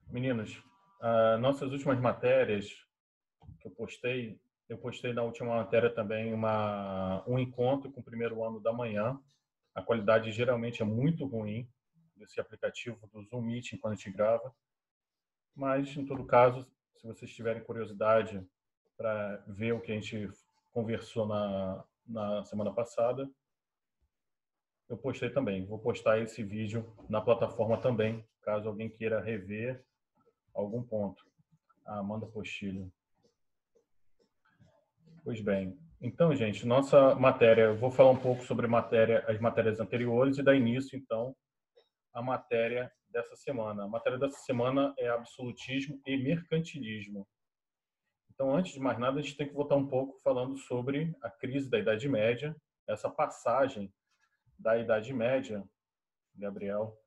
Meninos, nossas últimas matérias que eu postei na última matéria também um encontro com o primeiro ano da manhã. A qualidade geralmente é muito ruim desse aplicativo do Zoom Meeting quando a gente grava, mas em todo caso, se vocês tiverem curiosidade para ver o que a gente conversou na semana passada, eu postei também. Vou postar esse vídeo na plataforma também, caso alguém queira rever algum ponto. Amanda Postilho. Pois bem. Então, gente, nossa matéria, eu vou falar um pouco sobre as matérias anteriores e dar início, então, à matéria dessa semana. A matéria dessa semana é absolutismo e mercantilismo. Então, antes de mais nada, a gente tem que voltar um pouco falando sobre a crise da Idade Média, essa passagem da Idade Média, Gabriel,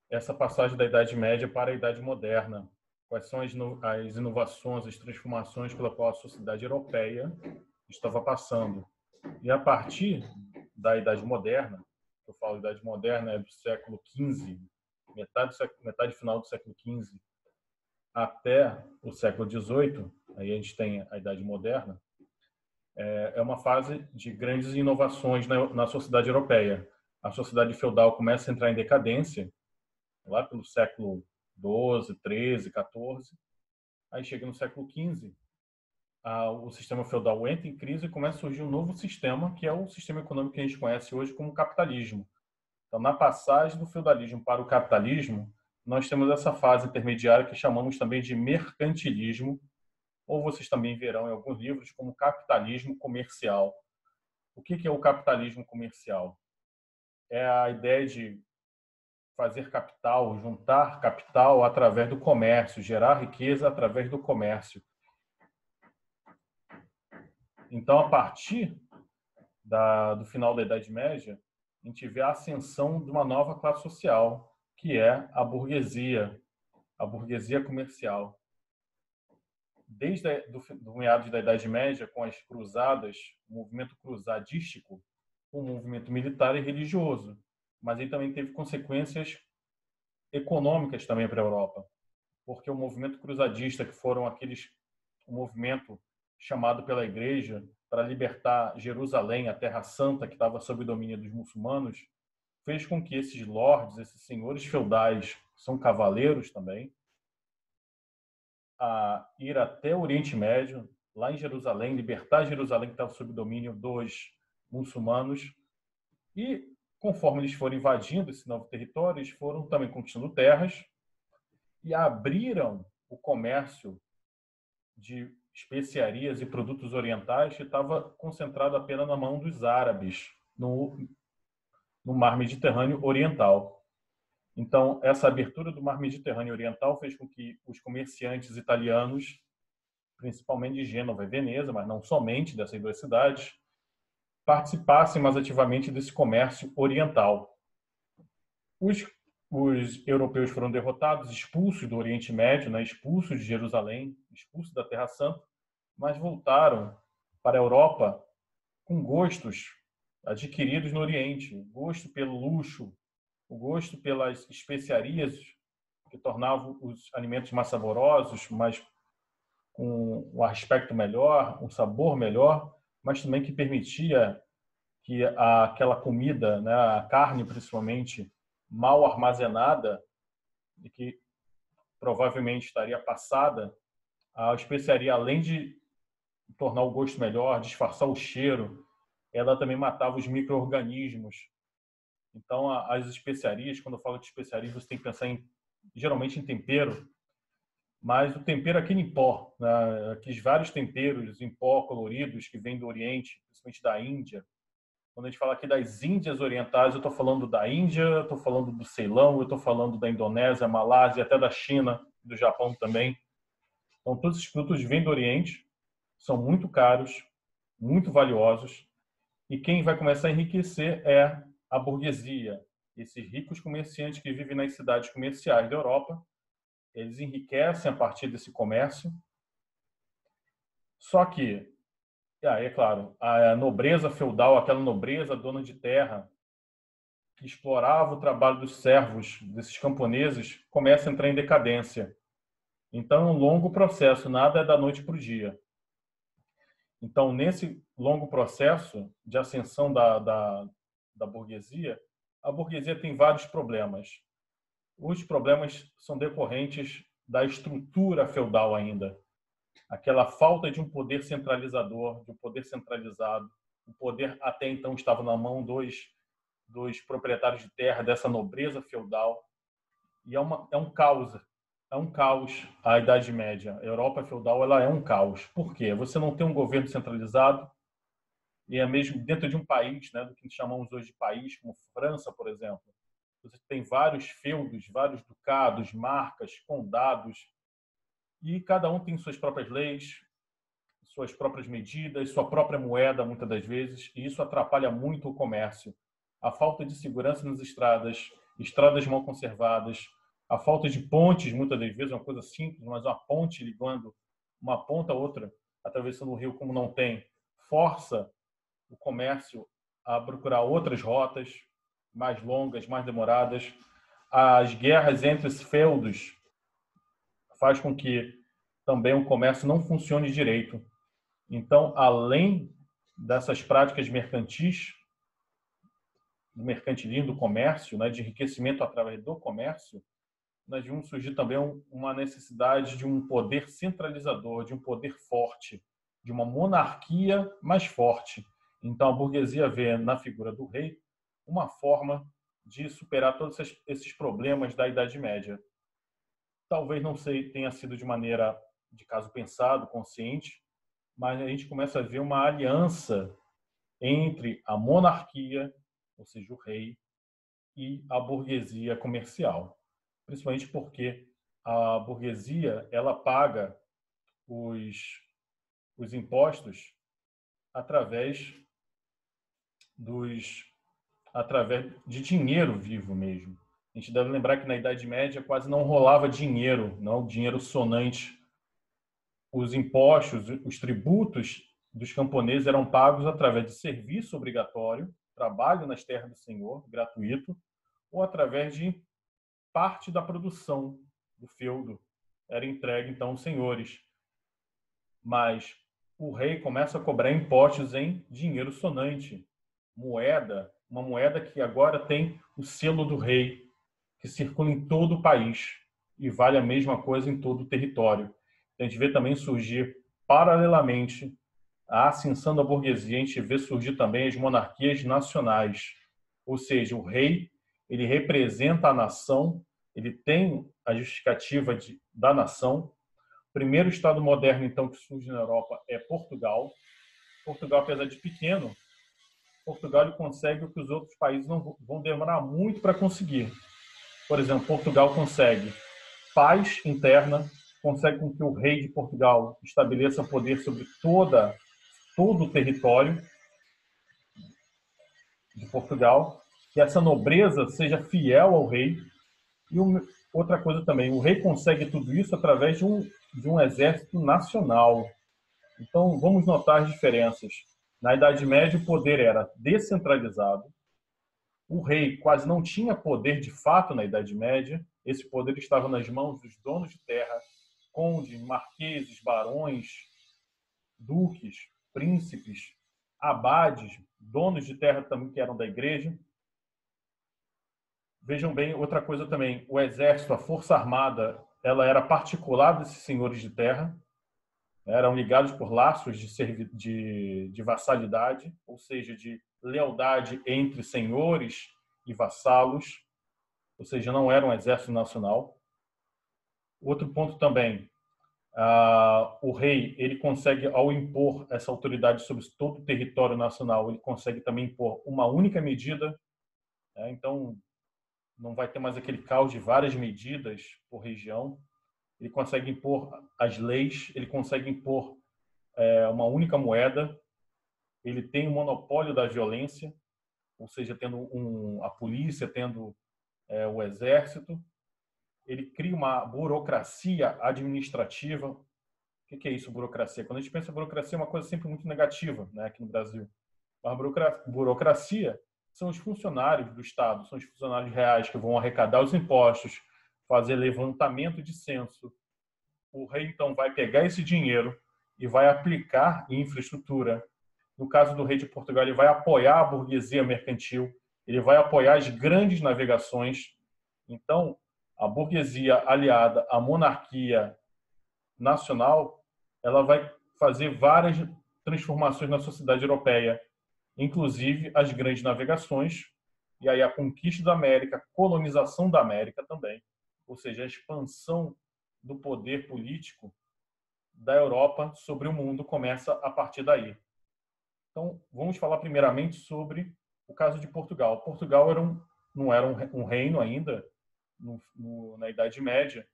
essa passagem da Idade Média para a Idade Moderna. Quais são as inovações, as transformações pela qual a sociedade europeia estava passando. E a partir da Idade Moderna, eu falo Idade Moderna é do século XV, metade final do século XV até o século XVIII, aí a gente tem a Idade Moderna, é uma fase de grandes inovações na sociedade europeia. A sociedade feudal começa a entrar em decadência, lá pelo século XII, XIII, XIV. Aí chega no século XV, o sistema feudal entra em crise e começa a surgir um novo sistema, que é o sistema econômico que a gente conhece hoje como capitalismo. Então, na passagem do feudalismo para o capitalismo, nós temos essa fase intermediária que chamamos também de mercantilismo, ou vocês também verão em alguns livros como capitalismo comercial. O que é o capitalismo comercial? É a ideia de fazer capital, juntar capital através do comércio, gerar riqueza através do comércio. Então, a partir do final da Idade Média, a gente vê a ascensão de uma nova classe social, que é a burguesia comercial. Desde do meados da Idade Média, com as cruzadas, o movimento cruzadístico, o movimento militar e religioso, mas ele também teve consequências econômicas também para a Europa, porque o movimento cruzadista, que foram o movimento chamado pela Igreja para libertar Jerusalém, a Terra Santa, que estava sob o domínio dos muçulmanos, fez com que esses lordes, esses senhores feudais, que são cavaleiros também, a ir até o Oriente Médio, lá em Jerusalém, libertar Jerusalém, que estava sob o domínio dos muçulmanos, e conforme eles foram invadindo esse novo território, eles foram também conquistando terras e abriram o comércio de especiarias e produtos orientais que estava concentrado apenas na mão dos árabes no Mar Mediterrâneo Oriental. Então, essa abertura do Mar Mediterrâneo Oriental fez com que os comerciantes italianos, principalmente de Gênova e Veneza, mas não somente dessas duas cidades, participassem mais ativamente desse comércio oriental. Os europeus foram derrotados, expulsos do Oriente Médio, né, expulsos de Jerusalém, expulsos da Terra Santa, mas voltaram para a Europa com gostos adquiridos no Oriente, o gosto pelo luxo, o gosto pelas especiarias que tornavam os alimentos mais saborosos, mais com um aspecto melhor, um sabor melhor, mas também que permitia que aquela comida, né, a carne principalmente, mal armazenada e que provavelmente estaria passada, a especiaria, além de tornar o gosto melhor, disfarçar o cheiro, ela também matava os micro-organismos. Então, as especiarias, quando eu falo de especiarias, você tem que pensar geralmente em tempero, mas o tempero aqui em pó, né? Aqueles vários temperos em pó coloridos que vêm do Oriente, principalmente da Índia. Quando a gente fala aqui das Índias orientais, eu estou falando da Índia, estou falando do Ceilão, eu estou falando da Indonésia, Malásia, até da China, do Japão também. Então, todos esses produtos vêm do Oriente, são muito caros, muito valiosos, e quem vai começar a enriquecer é a burguesia, esses ricos comerciantes que vivem nas cidades comerciais da Europa. Eles enriquecem a partir desse comércio. Só que, é claro, a nobreza feudal, aquela nobreza dona de terra, que explorava o trabalho dos servos, desses camponeses, começa a entrar em decadência. Então, é um longo processo, nada é da noite para o dia. Então, nesse longo processo de ascensão da burguesia, a burguesia tem vários problemas. Os problemas são decorrentes da estrutura feudal ainda. Aquela falta de um poder centralizador, de um poder centralizado. O poder até então estava na mão dos proprietários de terra, dessa nobreza feudal. E é um caos. É um caos a Idade Média. A Europa feudal ela é um caos. Por quê? Você não tem um governo centralizado, e é mesmo dentro de um país, né, do que chamamos hoje de país, como França, por exemplo. Você tem vários feudos, vários ducados, marcas, condados, e cada um tem suas próprias leis, suas próprias medidas, sua própria moeda, muitas das vezes, e isso atrapalha muito o comércio. A falta de segurança nas estradas, estradas mal conservadas, a falta de pontes, muitas das vezes, uma coisa simples, mas uma ponte ligando uma ponta a outra, atravessando o rio como não tem, força o comércio a procurar outras rotas mais longas, mais demoradas. As guerras entre os feudos faz com que também o comércio não funcione direito. Então, além dessas práticas mercantis, do mercantilismo, do comércio, né, de enriquecimento através do comércio, nós vimos surgir também uma necessidade de um poder centralizador, de um poder forte, de uma monarquia mais forte. Então, a burguesia vê na figura do rei uma forma de superar todos esses problemas da Idade Média. Talvez não sei, tenha sido de maneira de caso pensado, consciente, mas a gente começa a ver uma aliança entre a monarquia, ou seja, o rei, e a burguesia comercial. Principalmente porque a burguesia ela paga os impostos através através de dinheiro vivo mesmo. A gente deve lembrar que na Idade Média quase não rolava dinheiro, não dinheiro sonante. Os impostos, os tributos dos camponeses eram pagos através de serviço obrigatório, trabalho nas terras do senhor, gratuito, ou através de parte da produção do feudo. Era entregue, então, aos senhores. Mas o rei começa a cobrar impostos em dinheiro sonante, moeda, uma moeda que agora tem o selo do rei, que circula em todo o país e vale a mesma coisa em todo o território. A gente vê também surgir, paralelamente à ascensão da burguesia, a gente vê surgir também as monarquias nacionais, ou seja, o rei ele representa a nação, ele tem a justificativa da nação. O primeiro Estado moderno, então, que surge na Europa é Portugal. Portugal, apesar de pequeno, Portugal ele consegue o que os outros países não vão demorar muito para conseguir. Por exemplo, Portugal consegue paz interna, consegue com que o rei de Portugal estabeleça poder sobre todo o território de Portugal, que essa nobreza seja fiel ao rei. E outra coisa também, o rei consegue tudo isso através de um exército nacional. Então, vamos notar as diferenças. Na Idade Média, o poder era descentralizado. O rei quase não tinha poder de fato na Idade Média. Esse poder estava nas mãos dos donos de terra, condes, marqueses, barões, duques, príncipes, abades, donos de terra também que eram da igreja. Vejam bem, outra coisa também, o exército, a força armada, ela era particular desses senhores de terra, eram ligados por laços de vassalidade, ou seja, de lealdade entre senhores e vassalos, ou seja, não era um exército nacional. Outro ponto também, o rei ele consegue, ao impor essa autoridade sobre todo o território nacional, ele consegue também impor uma única medida, né? Então não vai ter mais aquele caos de várias medidas por região. Ele consegue impor as leis, ele consegue impor uma única moeda, ele tem o monopólio da violência, ou seja, tendo a polícia, tendo o exército. Ele cria uma burocracia administrativa. O que é isso, burocracia? Quando a gente pensa em burocracia, é uma coisa sempre muito negativa, né, aqui no Brasil. A burocracia são os funcionários do Estado, são os funcionários reais que vão arrecadar os impostos, fazer levantamento de censo. O rei, então, vai pegar esse dinheiro e vai aplicar em infraestrutura. No caso do rei de Portugal, ele vai apoiar a burguesia mercantil, ele vai apoiar as grandes navegações. Então, a burguesia aliada à monarquia nacional, ela vai fazer várias transformações na sociedade europeia, inclusive as grandes navegações, e aí a conquista da América, a colonização da América também, ou seja, a expansão do poder político da Europa sobre o mundo começa a partir daí. Então, vamos falar primeiramente sobre o caso de Portugal. Portugal não era um reino ainda na Idade Média.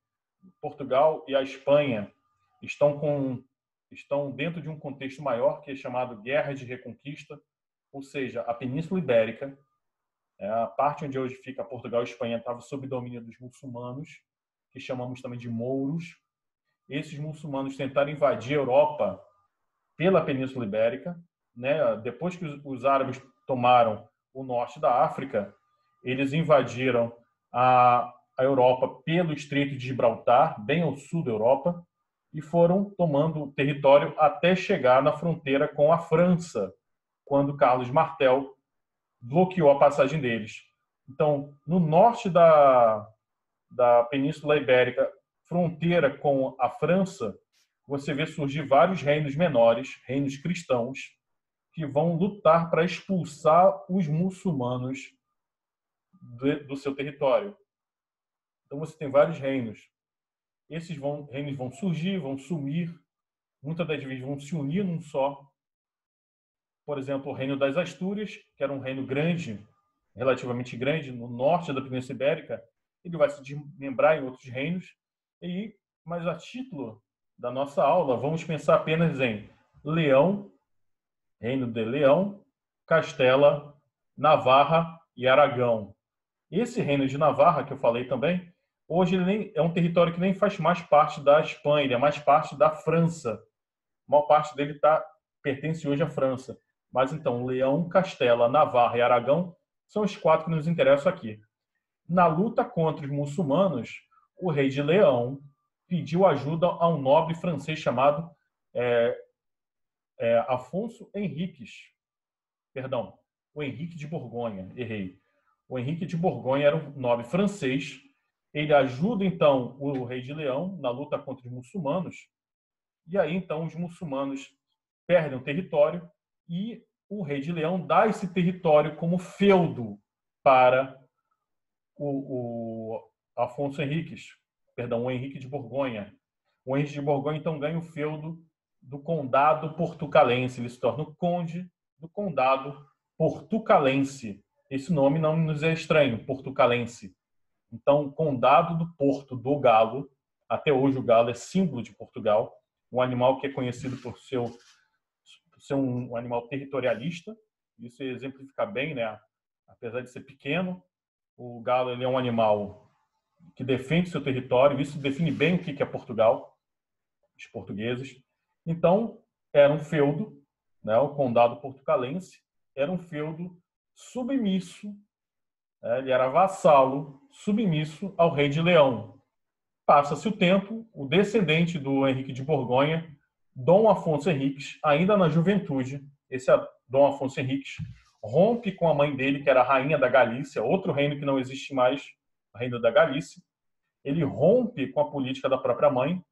Portugal e a Espanha estão dentro de um contexto maior que é chamado Guerra de Reconquista, ou seja, a Península Ibérica, a parte onde hoje fica Portugal e Espanha, estava sob domínio dos muçulmanos, que chamamos também de mouros. Esses muçulmanos tentaram invadir a Europa pela Península Ibérica, né? Depois que os árabes tomaram o norte da África, eles invadiram a Europa pelo Estreito de Gibraltar, bem ao sul da Europa, e foram tomando território até chegar na fronteira com a França, quando Carlos Martel bloqueou a passagem deles. Então, no norte da Península Ibérica, fronteira com a França, você vê surgir vários reinos menores, reinos cristãos, que vão lutar para expulsar os muçulmanos do seu território. Então você tem vários reinos. Esses reinos vão surgir, vão sumir, muitas das vezes vão se unir num só. Por exemplo, o Reino das Astúrias, que era um reino grande, relativamente grande, no norte da Península Ibérica, ele vai se desmembrar em outros reinos. Mas a título da nossa aula, vamos pensar apenas em Leão, Reino de Leão, Castela, Navarra e Aragão. Esse reino de Navarra, que eu falei também, hoje ele é um território que nem faz mais parte da Espanha, ele é mais parte da França. A maior parte dele pertence hoje à França. Mas então, Leão, Castela, Navarra e Aragão são os 4 que nos interessam aqui. Na luta contra os muçulmanos, o rei de Leão pediu ajuda a um nobre francês chamado Afonso Henriques. Perdão, o Henrique de Borgonha, errei. O Henrique de Borgonha era um nobre francês. Ele ajuda, então, o rei de Leão na luta contra os muçulmanos. E aí, então, os muçulmanos perdem o território e o rei de Leão dá esse território como feudo para o Afonso Henriques, perdão, o Henrique de Borgonha. O Henrique de Borgonha, então, ganha o feudo do condado portucalense. Ele se torna o conde do condado portucalense. Esse nome não nos é estranho, portucalense. Então, condado do Porto do Galo. Até hoje o galo é símbolo de Portugal, um animal que é conhecido por ser um animal territorialista. Isso exemplifica bem, né? Apesar de ser pequeno, o galo ele é um animal que defende seu território. Isso define bem o que é Portugal, os portugueses. Então, era um feudo, né? O condado portucalense era um feudo submisso, ele era vassalo, submisso ao rei de Leão. Passa-se o tempo, o descendente do Henrique de Borgonha, Dom Afonso Henriques, ainda na juventude, esse Dom Afonso Henriques rompe com a mãe dele, que era a rainha da Galícia, outro reino que não existe mais, o reino da Galícia. Ele rompe com a política da própria mãe.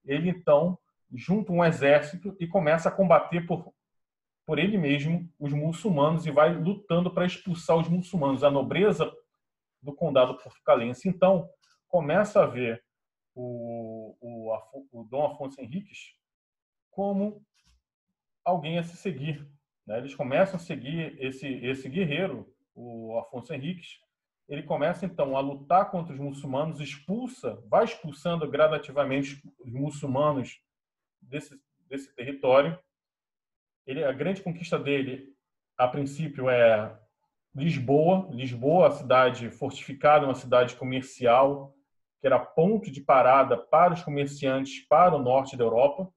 Ele, então, junta um exército e começa a combater por ele mesmo os muçulmanos e vai lutando para expulsar os muçulmanos, a nobreza do condado portucalense. Então, começa a ver o Dom Afonso Henriques como alguém a se seguir, né? Eles começam a seguir esse guerreiro, o Afonso Henriques. Ele começa, então, a lutar contra os muçulmanos, vai expulsando gradativamente os muçulmanos desse território. A grande conquista dele, a princípio, é Lisboa. Lisboa, a cidade fortificada, uma cidade comercial, que era ponto de parada para os comerciantes para o norte da Europa.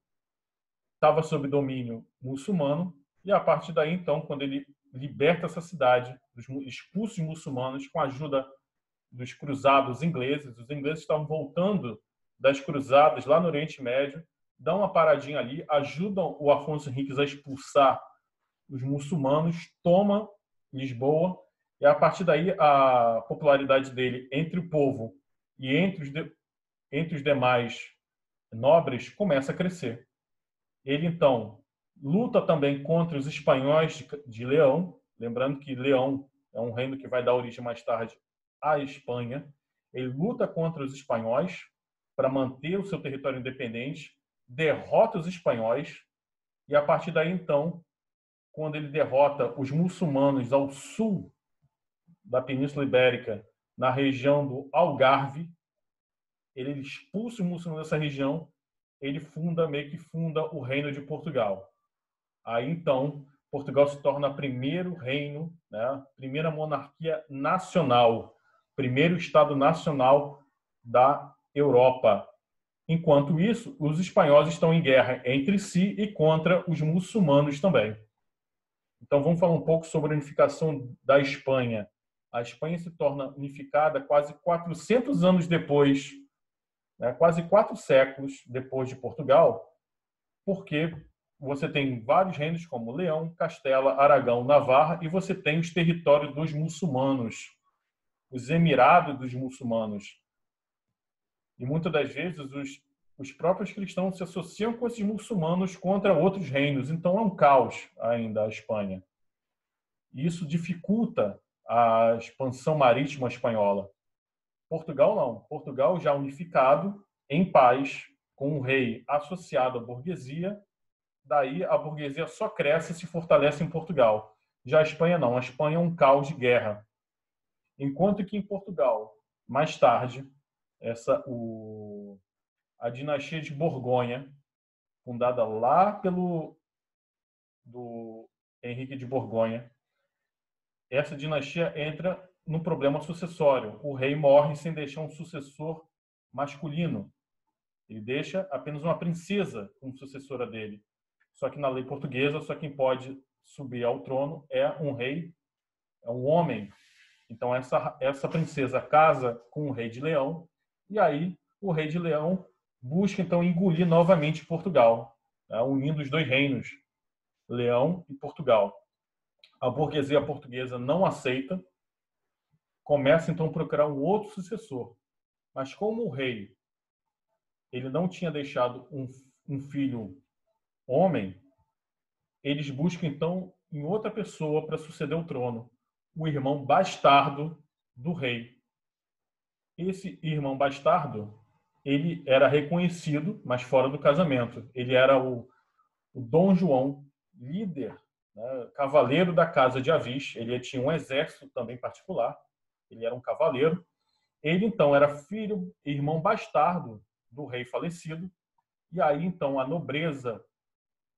Estava sob domínio muçulmano. E a partir daí, então, quando ele liberta essa cidade, expulsa os muçulmanos com a ajuda dos cruzados ingleses. Os ingleses estavam voltando das cruzadas lá no Oriente Médio, dão uma paradinha ali, ajudam o Afonso Henriques a expulsar os muçulmanos, toma Lisboa, e a partir daí a popularidade dele entre o povo e entre os demais nobres começa a crescer. Ele, então, luta também contra os espanhóis de Leão, lembrando que Leão é um reino que vai dar origem mais tarde à Espanha. Ele luta contra os espanhóis para manter o seu território independente, derrota os espanhóis, e a partir daí, então, quando ele derrota os muçulmanos ao sul da Península Ibérica, na região do Algarve, ele expulsa os muçulmanos dessa região, ele meio que funda o Reino de Portugal. Aí, então, Portugal se torna o primeiro reino, né, primeira monarquia nacional, primeiro Estado nacional da Europa. Enquanto isso, os espanhóis estão em guerra entre si e contra os muçulmanos também. Então, vamos falar um pouco sobre a unificação da Espanha. A Espanha se torna unificada quase 400 anos depois, né, quase 4 séculos depois de Portugal, porque você tem vários reinos como Leão, Castela, Aragão, Navarra, e você tem os territórios dos muçulmanos, os emirados dos muçulmanos. E muitas das vezes os próprios cristãos se associam com esses muçulmanos contra outros reinos. Então é um caos ainda a Espanha. E isso dificulta a expansão marítima espanhola. Portugal não. Portugal já unificado, em paz, com um rei associado à burguesia. Daí a burguesia só cresce e se fortalece em Portugal. Já a Espanha não. A Espanha é um caos de guerra. Enquanto que em Portugal, mais tarde, a dinastia de Borgonha, fundada lá pelo Henrique de Borgonha, essa dinastia entra no problema sucessório. O rei morre sem deixar um sucessor masculino. Ele deixa apenas uma princesa como sucessora dele. Só que na lei portuguesa, só quem pode subir ao trono é um rei, é um homem. Então essa princesa casa com o rei de Leão, e aí o rei de Leão busca então engolir novamente Portugal, né, unindo os dois reinos, Leão e Portugal. A burguesia portuguesa não aceita, começa então a procurar um outro sucessor. Mas como o rei ele não tinha deixado um filho homem, eles buscam então em outra pessoa para suceder o trono, o irmão bastardo do rei. Esse irmão bastardo, ele era reconhecido, mas fora do casamento. Ele era o Dom João, líder, né, cavaleiro da Casa de Avis. Ele tinha um exército também particular. Ele era um cavaleiro. Ele, então, era filho, irmão bastardo do rei falecido. E aí, então, a nobreza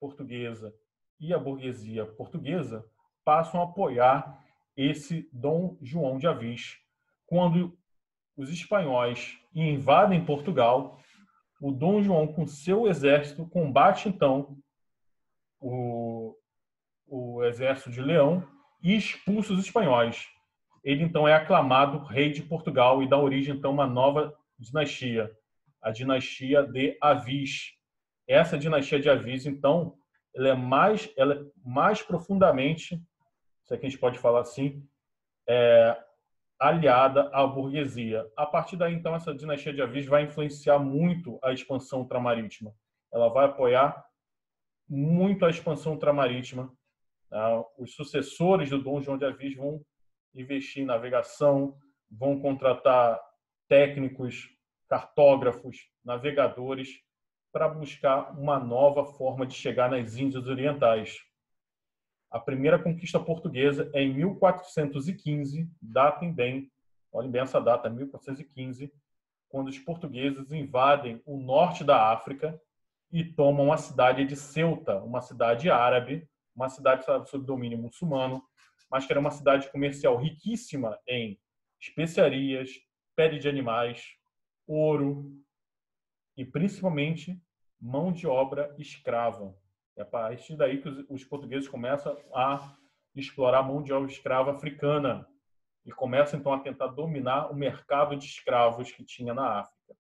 portuguesa e a burguesia portuguesa passam a apoiar esse Dom João de Avis. Quando os espanhóis invadem Portugal, o Dom João, com seu exército, combate, então, o exército de Leão e expulsa os espanhóis. Ele, então, é aclamado rei de Portugal e dá origem, então, a uma nova dinastia, a dinastia de Avis. Essa dinastia de Avis, então, ela é mais profundamente, se é que a gente pode falar assim, aliada à burguesia. A partir daí, então, essa dinastia de Avis vai influenciar muito a expansão ultramarítima. Ela vai apoiar muito a expansão ultramarítima. Os sucessores do Dom João de Avis vão investir em navegação, vão contratar técnicos, cartógrafos, navegadores, para buscar uma nova forma de chegar nas Índias Orientais. A primeira conquista portuguesa é em 1415, olhem bem essa data, 1415, quando os portugueses invadem o norte da África e tomam a cidade de Ceuta, uma cidade árabe, uma cidade sob domínio muçulmano, mas que era uma cidade comercial riquíssima em especiarias, pele de animais, ouro e, principalmente, mão de obra escrava. É a partir daí que os portugueses começam a explorar a mão de obra escrava africana e começa então a tentar dominar o mercado de escravos que tinha na África.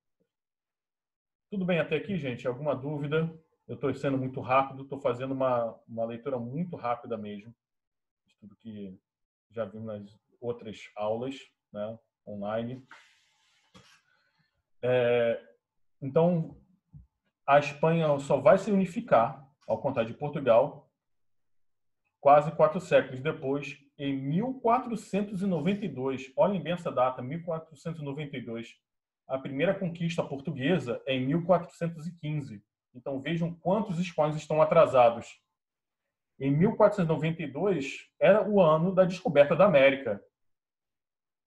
Tudo bem até aqui, gente? Alguma dúvida? Eu estou sendo muito rápido, estou fazendo uma leitura muito rápida mesmo, de tudo que já vimos nas outras aulas, né, online. Então, a Espanha só vai se unificar, ao contrário de Portugal, quase 4 séculos depois, em 1492. Olhem bem essa data, 1492. A primeira conquista portuguesa é em 1415. Então, vejam quantos espanhóis estão atrasados. Em 1492, era o ano da descoberta da América.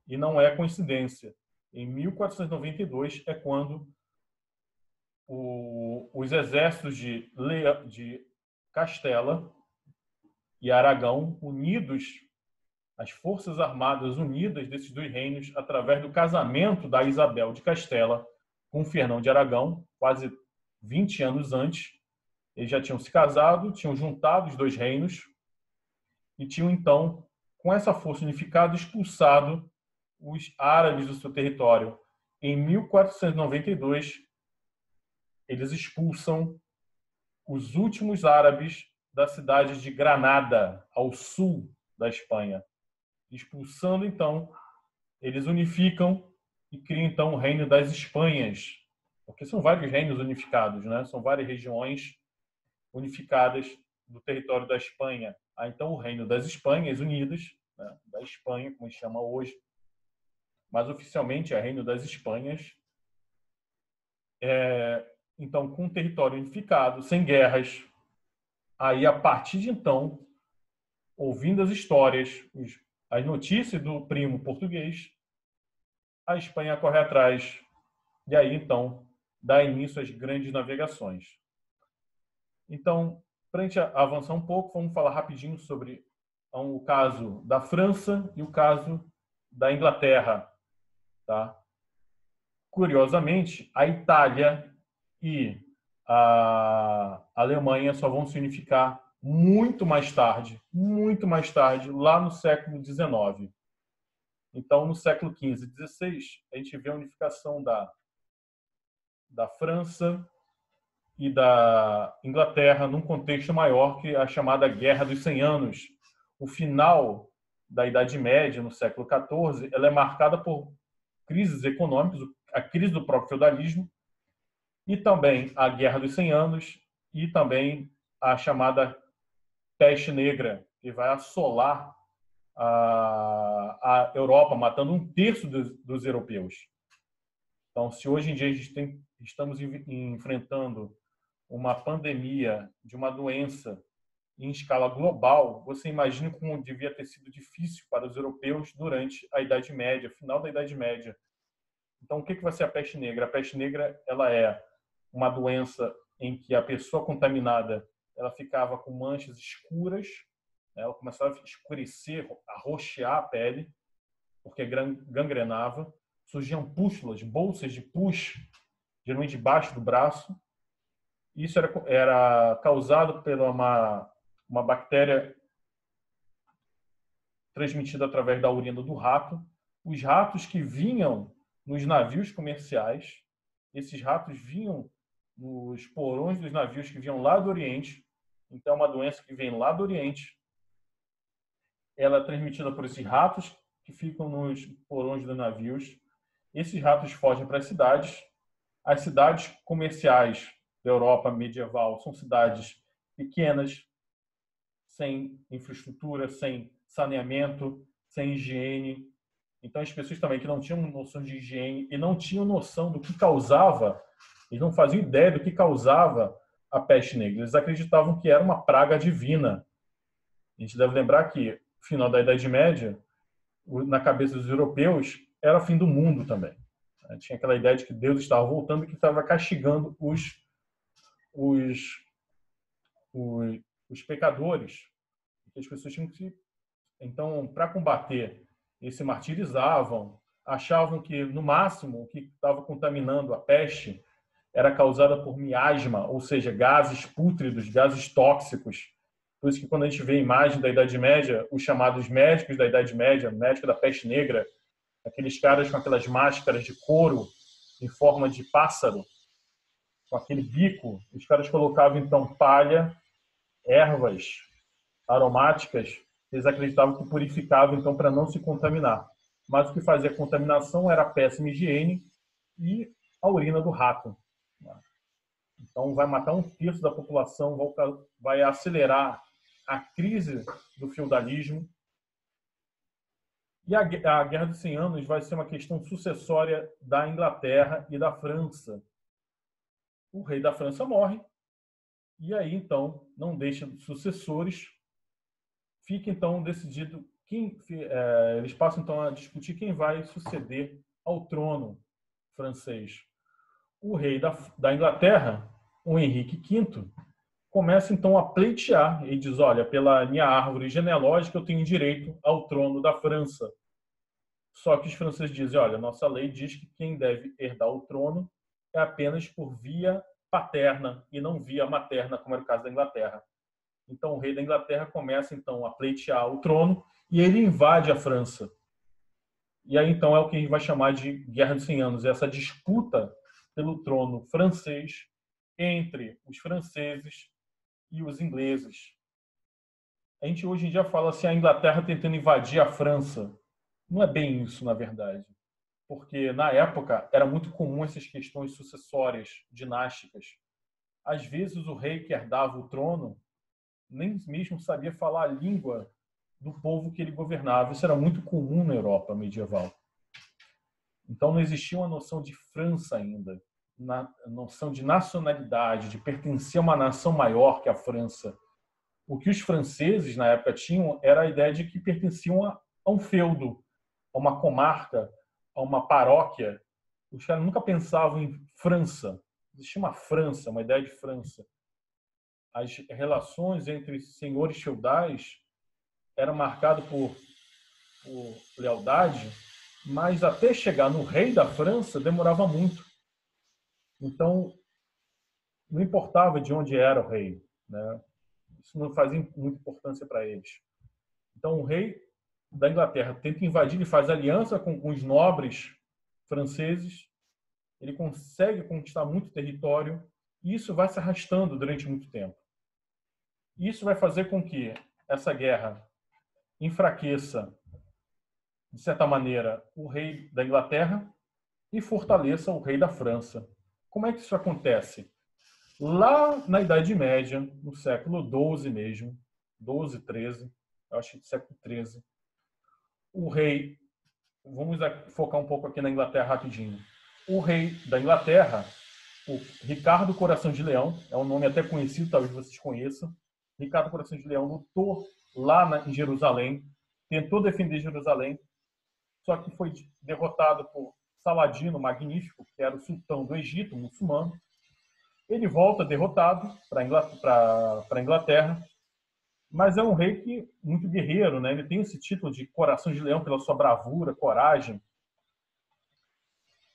E não é coincidência. Em 1492 é quando os exércitos de Castela e Aragão, unidos, as forças armadas unidas desses dois reinos, através do casamento da Isabel de Castela com Fernão de Aragão, quase 20 anos antes. Eles já tinham se casado, tinham juntado os dois reinos e tinham, então, com essa força unificada, expulsado os árabes do seu território. Em 1492, eles expulsam os últimos árabes da cidade de Granada, ao sul da Espanha. Expulsando, então, eles unificam e criam, então, o Reino das Espanhas, porque são vários reinos unificados, né? São várias regiões unificadas do território da Espanha. Há, então, o Reino das Espanhas Unidas, né? Da Espanha, como se chama hoje, mas oficialmente é Reino das Espanhas. Então, com um território unificado, sem guerras. Aí, a partir de então, ouvindo as histórias, as notícias do primo português, a Espanha corre atrás. E aí, então, dá início às grandes navegações. Então, para a gente avançar um pouco, vamos falar rapidinho sobre o caso da França e o caso da Inglaterra. Tá? Curiosamente, a Itália e a Alemanha só vão se unificar muito mais tarde, lá no século XIX. Então, no século XV e XVI, a gente vê a unificação da França e da Inglaterra num contexto maior, que a chamada Guerra dos 100 Anos. O final da Idade Média, no século XIV, ela é marcada por crises econômicas, a crise do próprio feudalismo, e também a Guerra dos 100 Anos, e também a chamada Peste Negra, que vai assolar a Europa, matando 1/3 dos europeus. Então, se hoje em dia estamos enfrentando uma pandemia de uma doença em escala global, você imagina como devia ter sido difícil para os europeus durante a Idade Média, final da Idade Média. Então, o que vai ser a peste negra? A peste negra, ela é uma doença em que a pessoa contaminada, ela ficava com manchas escuras, né? Ela começava a escurecer, a roxear a pele, porque gangrenava. Surgiam pústulas, bolsas de pus, geralmente debaixo do braço. Isso era causado por uma bactéria transmitida através da urina do rato. Os ratos que vinham nos navios comerciais, esses ratos vinham nos porões dos navios que vinham lá do Oriente. Então, é uma doença que vem lá do Oriente. Ela é transmitida por esses ratos que ficam nos porões dos navios. Esses ratos fogem para as cidades. As cidades comerciais da Europa medieval são cidades pequenas, sem infraestrutura, sem saneamento, sem higiene. Então, as pessoas também que não tinham noção de higiene e não tinham noção do que causava, eles não faziam ideia do que causava a peste negra. Eles acreditavam que era uma praga divina. A gente deve lembrar que, no final da Idade Média, na cabeça dos europeus, era o fim do mundo também. Tinha aquela ideia de que Deus estava voltando e que estava castigando os pecadores. As pessoas tinham que... Então, para combater, eles se martirizavam, achavam que, no máximo, o que estava contaminando a peste era causada por miasma, ou seja, gases pútridos, gases tóxicos. Por isso que quando a gente vê a imagem da Idade Média, os chamados médicos da Idade Média, médico da peste negra, aqueles caras com aquelas máscaras de couro em forma de pássaro, com aquele bico, os caras colocavam então palha, ervas aromáticas, eles acreditavam que purificava então para não se contaminar. Mas o que fazia contaminação era a péssima higiene e a urina do rato. Então vai matar um terço da população, vai acelerar a crise do feudalismo. E a Guerra dos 100 Anos vai ser uma questão sucessória da Inglaterra e da França. O rei da França morre, e aí então não deixa sucessores. Fica então decidido eles passam então a discutir quem vai suceder ao trono francês. O rei da Inglaterra, o Henrique V, começa então a pleitear e diz: olha, pela minha árvore genealógica eu tenho direito ao trono da França. Só que os franceses dizem: olha, nossa lei diz que quem deve herdar o trono é apenas por via paterna e não via materna, como era o caso da Inglaterra. Então o rei da Inglaterra começa então a pleitear o trono e ele invade a França. E aí então é o que a gente vai chamar de Guerra dos 100 Anos, essa disputa pelo trono francês entre os franceses e os ingleses. A gente hoje em dia fala assim, a Inglaterra tentando invadir a França. Não é bem isso, na verdade. Porque, na época, era muito comum essas questões sucessórias, dinásticas. Às vezes, o rei que herdava o trono nem mesmo sabia falar a língua do povo que ele governava. Isso era muito comum na Europa medieval. Então, não existia uma noção de França ainda, noção de nacionalidade, de pertencer a uma nação maior que a França. O que os franceses, na época, tinham era a ideia de que pertenciam a um feudo, a uma comarca, a uma paróquia. Os caras nunca pensavam em França. Existia uma França, uma ideia de França. As relações entre senhores feudais eram marcadas por lealdade, mas até chegar no rei da França demorava muito. Então, não importava de onde era o rei, né? Isso não fazia muita importância para eles. Então, o rei da Inglaterra tenta invadir e faz aliança com os nobres franceses. Ele consegue conquistar muito território e isso vai se arrastando durante muito tempo. Isso vai fazer com que essa guerra enfraqueça, de certa maneira, o rei da Inglaterra e fortaleça o rei da França. Como é que isso acontece? Lá na Idade Média, no século XII mesmo, 12, 13, eu acho que século XIII, o rei, vamos focar um pouco aqui na Inglaterra rapidinho. O rei da Inglaterra, o Ricardo Coração de Leão, é um nome até conhecido, talvez vocês conheçam. Ricardo Coração de Leão lutou lá em Jerusalém, tentou defender Jerusalém, só que foi derrotado por Saladino Magnífico, que era o sultão do Egito, muçulmano. Ele volta derrotado para a Inglaterra, mas é um rei que muito guerreiro, né? Ele tem esse título de Coração de Leão pela sua bravura, coragem.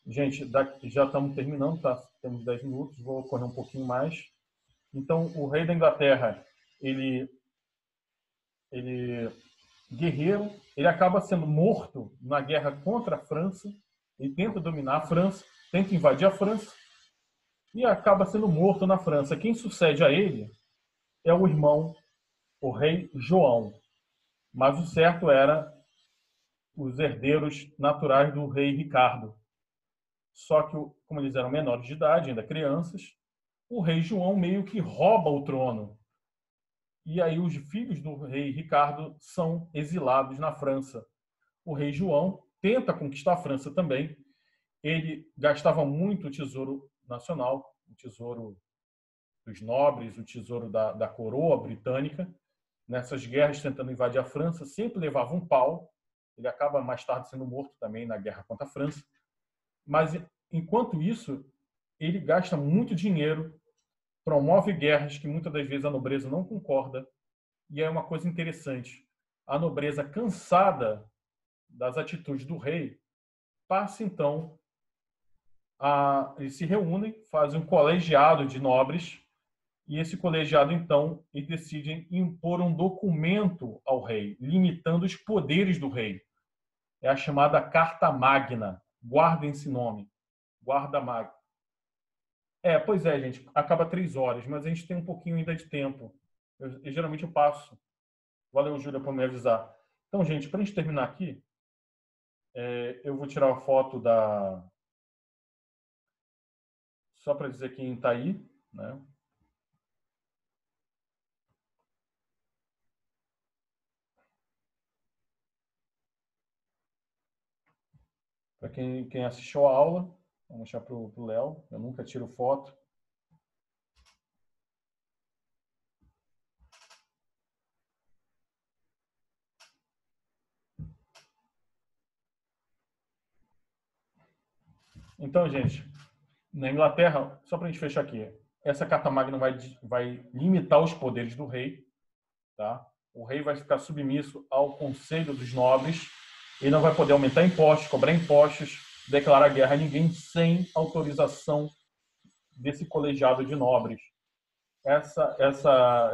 Gente, já estamos terminando, tá? Temos 10 minutos, vou correr um pouquinho mais. Então, o rei da Inglaterra, ele guerreiro, ele acaba sendo morto na guerra contra a França. Ele tenta dominar a França, tenta invadir a França e acaba sendo morto na França. Quem sucede a ele é o irmão, o rei João. Mas o certo era os herdeiros naturais do rei Ricardo. Só que, como eles eram menores de idade, ainda crianças, o rei João meio que rouba o trono. E aí os filhos do rei Ricardo são exilados na França. O rei João tenta conquistar a França também. Ele gastava muito o tesouro nacional, o tesouro dos nobres, o tesouro da coroa britânica. Nessas guerras, tentando invadir a França, sempre levava um pau. Ele acaba mais tarde sendo morto também na guerra contra a França. Mas, enquanto isso, ele gasta muito dinheiro, promove guerras que muitas das vezes a nobreza não concorda. E é uma coisa interessante. A nobreza, cansada das atitudes do rei, passa então eles se reúnem, fazem um colegiado de nobres E esse colegiado, então, eles decidem impor um documento ao rei, limitando os poderes do rei. É a chamada Carta Magna. Guardem esse nome. Guarda Magna. Pois é, gente. Acaba 3 horas, mas a gente tem um pouquinho ainda de tempo. Geralmente eu passo. Valeu, Júlia, por me avisar. Então, gente, para a gente terminar aqui, eu vou tirar uma foto da... Só para dizer quem está aí, né? Para quem assistiu a aula, vou mostrar para o Léo. Eu nunca tiro foto. Então, gente, na Inglaterra, só para a gente fechar aqui, essa Carta Magna vai limitar os poderes do rei, tá? O rei vai ficar submisso ao conselho dos nobres, ele não vai poder aumentar impostos, cobrar impostos, declarar guerra a ninguém sem autorização desse colegiado de nobres.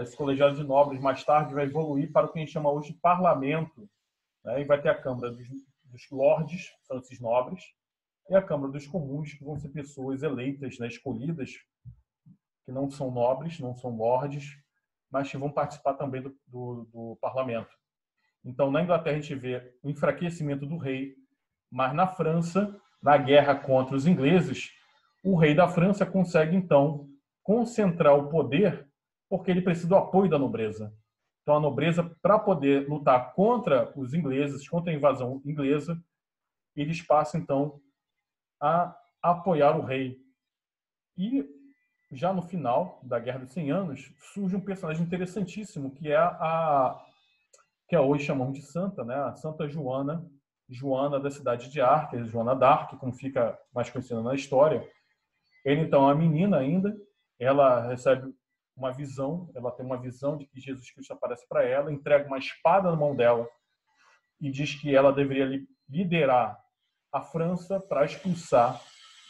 Esse colegiado de nobres mais tarde vai evoluir para o que a gente chama hoje de parlamento, né? E vai ter a Câmara dos Lordes, que são esses nobres, e a Câmara dos Comuns, que vão ser pessoas eleitas, né, escolhidas, que não são nobres, não são lordes, mas que vão participar também do parlamento. Então, na Inglaterra, a gente vê o enfraquecimento do rei, mas na França, na guerra contra os ingleses, o rei da França consegue, então, concentrar o poder porque ele precisa do apoio da nobreza. Então, a nobreza, para poder lutar contra os ingleses, contra a invasão inglesa, eles passam, então, a apoiar o rei. E já no final da Guerra dos 100 Anos, surge um personagem interessantíssimo, que hoje chamamos de santa, né? A Santa Joana, Joana da cidade de Arques, Joana d'Arc, como fica mais conhecida na história. Ele, então, é uma menina ainda, ela recebe uma visão, ela tem uma visão de que Jesus Cristo aparece para ela, entrega uma espada na mão dela e diz que ela deveria liderar a França para expulsar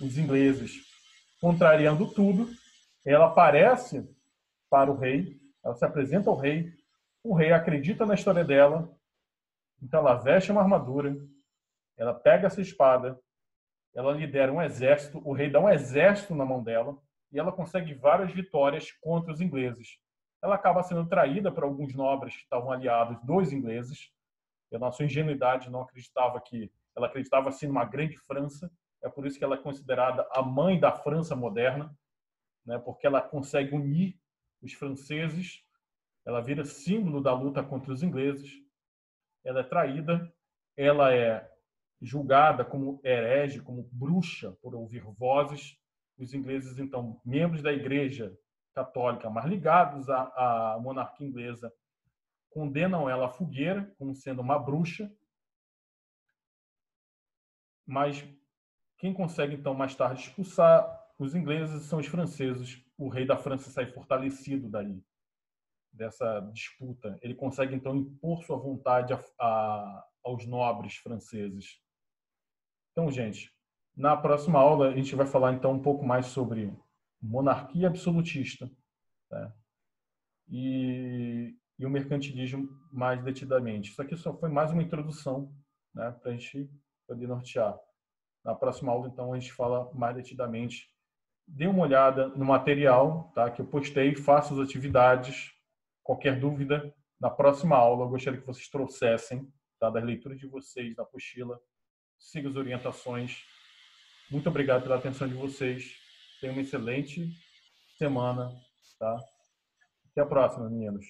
os ingleses. Contrariando tudo, ela aparece para o rei, ela se apresenta ao rei, o rei acredita na história dela, então ela veste uma armadura, ela pega essa espada, ela lidera um exército, o rei dá um exército na mão dela e ela consegue várias vitórias contra os ingleses. Ela acaba sendo traída por alguns nobres que estavam aliados dos ingleses. Eu, na sua ingenuidade, não acreditava que... Ela acreditava, assim, numa grande França. É por isso que ela é considerada a mãe da França moderna, né? Porque ela consegue unir os franceses, ela vira símbolo da luta contra os ingleses, ela é traída, ela é julgada como herege, como bruxa, por ouvir vozes. Os ingleses, então, membros da Igreja Católica, mas ligados à monarquia inglesa, condenam ela à fogueira como sendo uma bruxa, mas quem consegue, então, mais tarde expulsar os ingleses são os franceses. O rei da França sai fortalecido daí, dessa disputa. Ele consegue, então, impor sua vontade aos nobres franceses. Então, gente, na próxima aula a gente vai falar, então, um pouco mais sobre monarquia absolutista, né? E o mercantilismo mais detidamente. Isso aqui só foi mais uma introdução, né, para a gente poder nortear. Na próxima aula, então, a gente fala mais detidamente. Dê uma olhada no material, tá, que eu postei, faça as atividades. Qualquer dúvida, na próxima aula, eu gostaria que vocês trouxessem, tá, das leituras de vocês, da apostila. Siga as orientações. Muito obrigado pela atenção de vocês. Tenham uma excelente semana, tá? Até a próxima, meninos.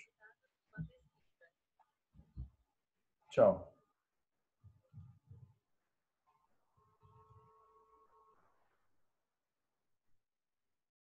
Tchau.